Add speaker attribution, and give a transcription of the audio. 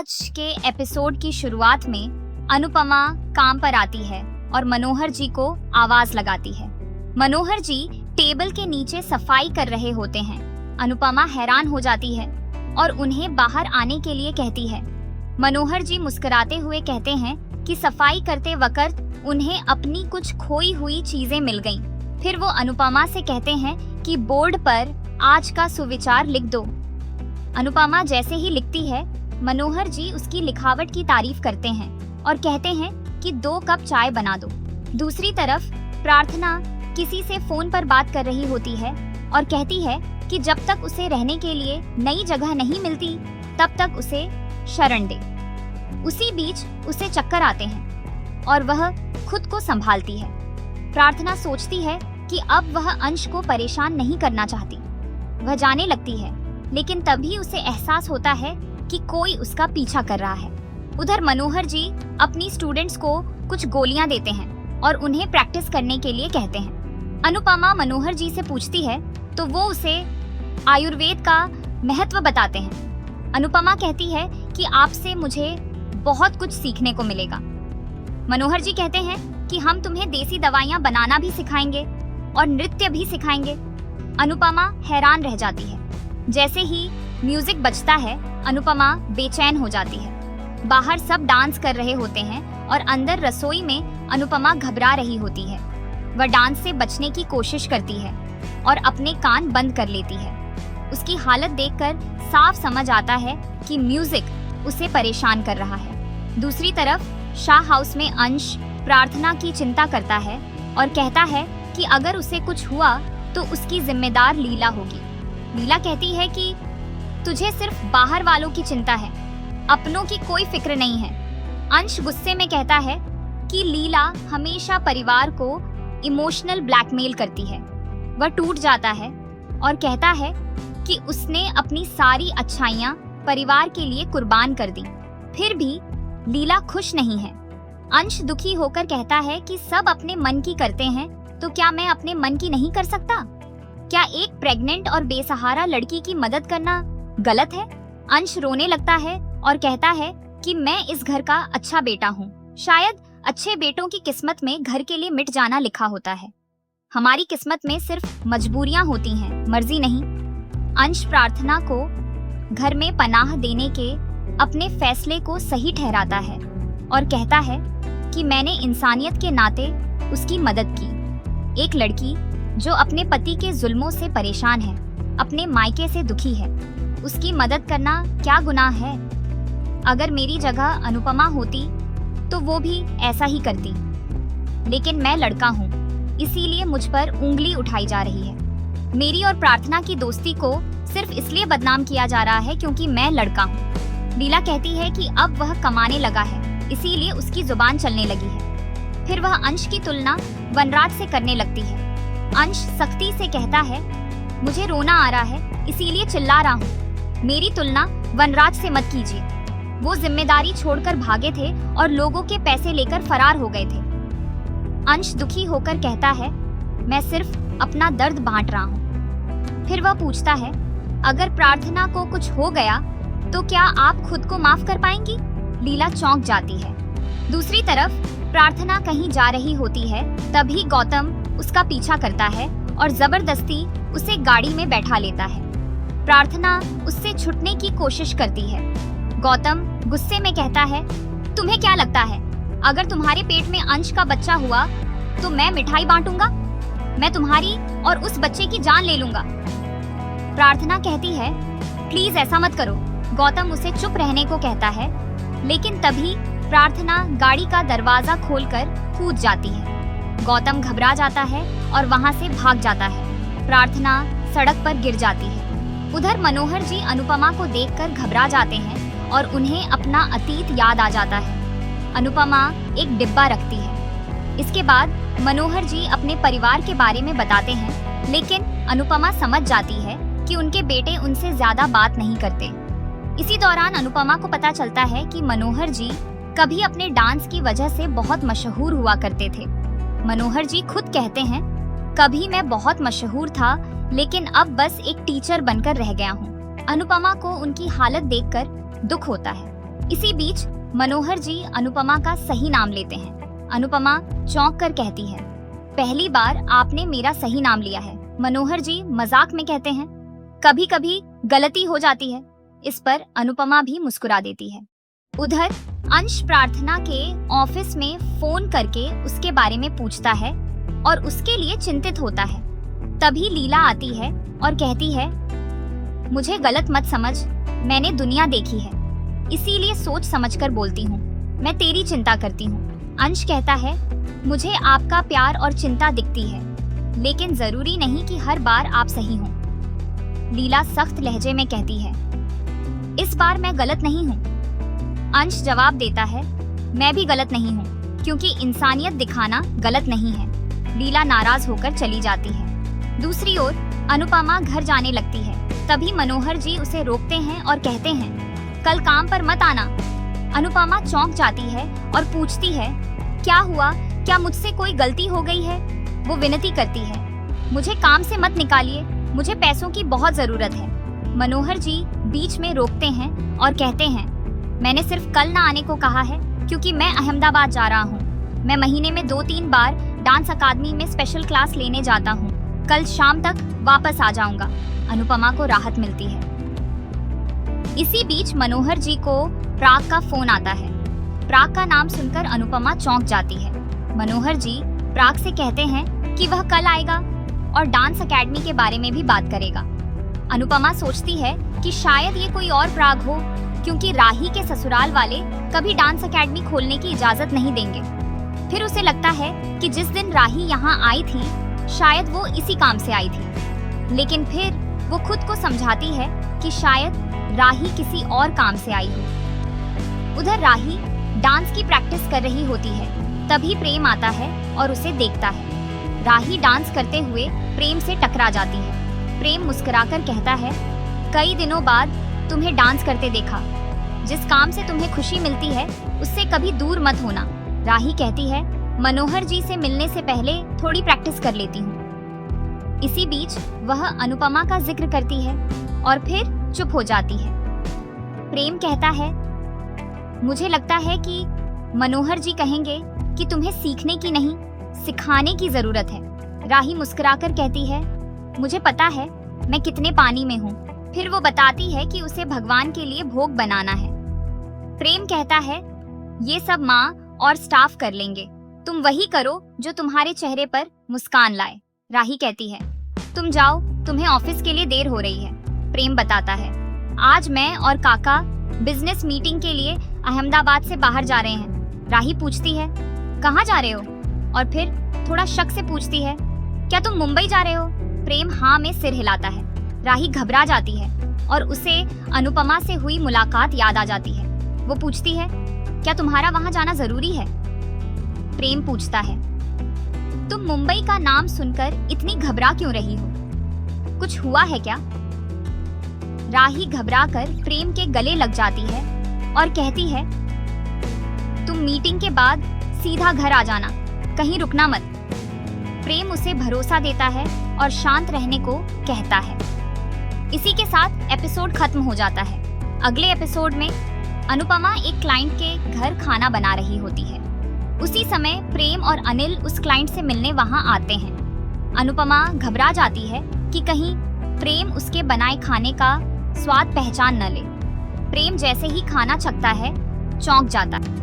Speaker 1: आज के एपिसोड की शुरुआत में अनुपमा काम पर आती है और मनोहर जी को आवाज लगाती है। मनोहर जी टेबल के नीचे सफाई कर रहे होते हैं। अनुपमा हैरान हो जाती है और उन्हें बाहर आने के लिए कहती है। मनोहर जी मुस्कुराते हुए कहते हैं कि सफाई करते वक्त उन्हें अपनी कुछ खोई हुई चीजें मिल गईं। फिर वो अनुपमा से कहते हैं कि बोर्ड पर आज का सुविचार लिख दो। अनुपमा जैसे ही लिखती है, मनोहर जी उसकी लिखावट की तारीफ करते हैं और कहते हैं कि 2 कप चाय बना दो। दूसरी तरफ प्रार्थना किसी से फोन पर बात कर रही होती है और कहती है कि जब तक उसे रहने के लिए नई जगह नहीं मिलती तब तक उसे शरण दे। उसी बीच उसे चक्कर आते हैं और वह खुद को संभालती है। प्रार्थना सोचती है कि अब वह अंश को परेशान नहीं करना चाहती। वह जाने लगती है, लेकिन तभी उसे एहसास होता है कि कोई उसका पीछा कर रहा है। उधर मनोहर जी अपनी स्टूडेंट्स को कुछ गोलियां देते हैं और उन्हें प्रैक्टिस करने के लिए कहते हैं। अनुपमा मनोहर जी से पूछती है तो वो उसे आयुर्वेद का महत्व बताते हैं। अनुपमा कहती है कि आपसे मुझे बहुत कुछ सीखने को मिलेगा। मनोहर जी कहते हैं कि हम तुम्हें देसी दवाइयां बनाना भी सिखाएंगे और नृत्य भी सिखाएंगे। अनुपमा हैरान रह जाती है। जैसे ही म्यूजिक बजता है, अनुपमा बेचैन हो जाती है। बाहर सब डांस कर रहे होते हैं और अंदर रसोई में अनुपमा घबरा रही होती है। वह डांस से बचने की कोशिश करती है और अपने कान बंद कर लेती है। उसकी हालत देखकर साफ समझ आता है कि म्यूजिक उसे परेशान कर रहा है। दूसरी तरफ शाह हाउस में अंश प्रार्थना की चिंता करता है और कहता है कि अगर उसे कुछ हुआ तो उसकी जिम्मेदार लीला होगी। लीला कहती है कि तुझे सिर्फ बाहर वालों की चिंता है, अपनों की कोई फिक्र नहीं है। अंश गुस्से में कहता है कि लीला हमेशा परिवार को इमोशनल ब्लैकमेल करती है। वह टूट जाता है और कहता है कि उसने अपनी सारी अच्छाइयाँ परिवार के लिए कुर्बान कर दी, फिर भी लीला खुश नहीं है। अंश दुखी होकर कहता है कि सब अपने मन की करते हैं, तो क्या मैं अपने मन की नहीं कर सकता? क्या एक प्रेग्नेंट और बेसहारा लड़की की मदद करना गलत है? अंश रोने लगता है और कहता है कि मैं इस घर का अच्छा बेटा हूँ। शायद अच्छे बेटों की किस्मत में घर के लिए मिट जाना लिखा होता है। हमारी किस्मत में सिर्फ मजबूरियां होती हैं, मर्जी नहीं। अंश प्रार्थना को घर में पनाह देने के अपने फैसले को सही ठहराता है और कहता है कि मैंने इंसानियत के नाते उसकी मदद की। एक लड़की जो अपने पति के जुल्मों से परेशान है, अपने मायके से दुखी है, उसकी मदद करना क्या गुनाह है? अगर मेरी जगह अनुपमा होती तो वो भी ऐसा ही करती। लेकिन मैं लड़का हूँ, इसीलिए मुझ पर उंगली उठाई जा रही है। मेरी और प्रार्थना की दोस्ती को सिर्फ इसलिए बदनाम किया जा रहा है क्योंकि मैं लड़का हूँ। लीला कहती है कि अब वह कमाने लगा है, इसीलिए उसकी जुबान चलने लगी है। फिर वह अंश की तुलना वनराज से करने लगती है। अंश सख्ती से कहता है, मुझे रोना आ रहा है इसीलिए चिल्ला रहा हूँ। मेरी तुलना वनराज से मत कीजिए। वो जिम्मेदारी छोड़कर भागे थे और लोगों के पैसे लेकर फरार हो गए थे। अंश दुखी होकर कहता है, मैं सिर्फ अपना दर्द बांट रहा हूँ। फिर वह पूछता है, अगर प्रार्थना को कुछ हो गया तो क्या आप खुद को माफ कर पाएंगी? लीला चौंक जाती है। दूसरी तरफ प्रार्थना कहीं जा रही होती है, तभी गौतम उसका पीछा करता है और जबरदस्ती उसे गाड़ी में बैठा लेता है। प्रार्थना उससे छुटने की कोशिश करती है। गौतम गुस्से में कहता है, तुम्हें क्या लगता है अगर तुम्हारे पेट में अंश का बच्चा हुआ तो मैं मिठाई बांटूंगा? मैं तुम्हारी और उस बच्चे की जान ले लूंगा। प्रार्थना कहती है, प्लीज ऐसा मत करो। गौतम उसे चुप रहने को कहता है, लेकिन तभी प्रार्थना गाड़ी का दरवाजा खोलकर कूद जाती है। गौतम घबरा जाता है और वहां से भाग जाता है। प्रार्थना सड़क पर गिर जाती है। उधर मनोहर जी अनुपमा को देखकर घबरा जाते हैं और उन्हें अपना अतीत याद आ जाता है। अनुपमा एक डिब्बा रखती है। इसके बाद मनोहर जी अपने परिवार के बारे में बताते हैं, लेकिन अनुपमा समझ जाती है कि उनके बेटे उनसे ज्यादा बात नहीं करते। इसी दौरान अनुपमा को पता चलता है कि मनोहर जी कभी अपने डांस की वजह से बहुत मशहूर हुआ करते थे। मनोहर जी खुद कहते हैं, कभी मैं बहुत मशहूर था, लेकिन अब बस एक टीचर बनकर रह गया हूँ। अनुपमा को उनकी हालत देखकर दुख होता है, इसी बीच मनोहर जी अनुपमा का सही नाम लेते हैं। अनुपमा चौंक कर कहती है, पहली बार आपने मेरा सही नाम लिया है। मनोहर जी मजाक में कहते हैं, कभी कभी गलती हो जाती है। इस पर अनुपमा भी मुस्कुरा देती है। उधर अंश प्रार्थना के ऑफिस में फोन करके उसके बारे में पूछता है और उसके लिए चिंतित होता है। तभी लीला आती है और कहती है, मुझे गलत मत समझ, मैंने दुनिया देखी है, इसीलिए सोच समझकर बोलती हूँ। मैं तेरी चिंता करती हूँ। अंश कहता है, मुझे आपका प्यार और चिंता दिखती है, लेकिन जरूरी नहीं कि हर बार आप सही हों। लीला सख्त लहजे में कहती है, इस बार मैं गलत नहीं हूँ। अंश जवाब देता है, मैं भी गलत नहीं हूँ, क्योंकि इंसानियत दिखाना गलत नहीं है। लीला नाराज होकर चली जाती है। दूसरी ओर अनुपमा घर जाने लगती है। तभी मनोहर जी उसे रोकते हैं और कहते हैं, कल काम पर मत आना। अनुपमा चौंक जाती है और पूछती है, क्या हुआ, क्या मुझसे कोई गलती हो गई है? वो विनती करती है, मुझे काम से मत निकालिए, मुझे पैसों की बहुत जरूरत है। मनोहर जी बीच में रोकते हैं और कहते हैं, मैंने सिर्फ कल ना आने को कहा है, क्योंकि मैं अहमदाबाद जा रहा हूँ। मैं महीने में 2-3 बार डांस अकादमी में स्पेशल क्लास लेने जाता हूँ। कल शाम तक वापस आ जाऊंगा। अनुपमा को राहत मिलती है। इसी बीच मनोहर जी को प्राग का फोन आता है। प्राग का नाम सुनकर अनुपमा चौंक जाती है। मनोहर जी प्राग से कहते हैं कि वह कल आएगा और डांस अकेडमी के बारे में भी बात करेगा। अनुपमा सोचती है कि शायद ये कोई और प्राग हो, क्योंकि राही के ससुराल वाले कभी डांस अकेडमी खोलने की इजाजत नहीं देंगे। फिर उसे लगता है कि जिस दिन राही यहाँ आई थी, शायद वो इसी काम से आई थी। लेकिन फिर वो खुद को समझाती है कि शायद राही किसी और काम से आई हो। उधर राही डांस की प्रैक्टिस कर रही होती है। तभी प्रेम आता है और उसे देखता है। राही डांस करते हुए प्रेम से टकरा जाती है। प्रेम मुस्कुराकर कहता है, कई दिनों बाद तुम्हें डांस करते देखा। जिस काम से तुम्हें खुशी मिलती है, उससे कभी दूर मत होना। राही कहती है, मनोहर जी से मिलने से पहले थोड़ी प्रैक्टिस कर लेती हूँ। इसी बीच वह अनुपमा का जिक्र करती है और फिर चुप हो जाती है। प्रेम कहता है, मुझे लगता है कि मनोहर जी कहेंगे कि तुम्हें सीखने की नहीं, सिखाने की जरूरत है। राही मुस्कुराकर कहती है, मुझे पता है मैं कितने पानी में हूँ। फिर वो बताती है कि उसे भगवान के लिए भोग बनाना है। प्रेम कहता है, ये सब माँ और स्टाफ कर लेंगे, तुम वही करो जो तुम्हारे चेहरे पर मुस्कान लाए। राही कहती है, तुम जाओ, तुम्हें ऑफिस के लिए देर हो रही है। प्रेम बताता है, आज मैं और काका बिजनेस मीटिंग के लिए अहमदाबाद से बाहर जा रहे हैं। राही पूछती है, कहाँ जा रहे हो? और फिर थोड़ा शक से पूछती है, क्या तुम मुंबई जा रहे हो? प्रेम हाँ में सिर हिलाता है। राही घबरा जाती है और उसे अनुपमा से हुई मुलाकात याद आ जाती है। वो पूछती है, क्या तुम्हारा वहां जाना जरूरी है? प्रेम पूछता है, तुम मुंबई का नाम सुनकर इतनी घबरा क्यों रही हो? कुछ हुआ है क्या? राही घबराकर प्रेम के गले लग जाती है और कहती है, तुम मीटिंग के बाद सीधा घर आ जाना, कहीं रुकना मत। प्रेम उसे भरोसा देता है और शांत रहने को कहता है। इसी के साथ एपिसोड खत्म हो जाता है। अगले एपिसोड में अनुपमा एक क्लाइंट के घर खाना बना रही होती है। उसी समय प्रेम और अनिल उस क्लाइंट से मिलने वहां आते हैं। अनुपमा घबरा जाती है कि कहीं प्रेम उसके बनाए खाने का स्वाद पहचान न ले। प्रेम जैसे ही खाना चखता है, चौंक जाता है।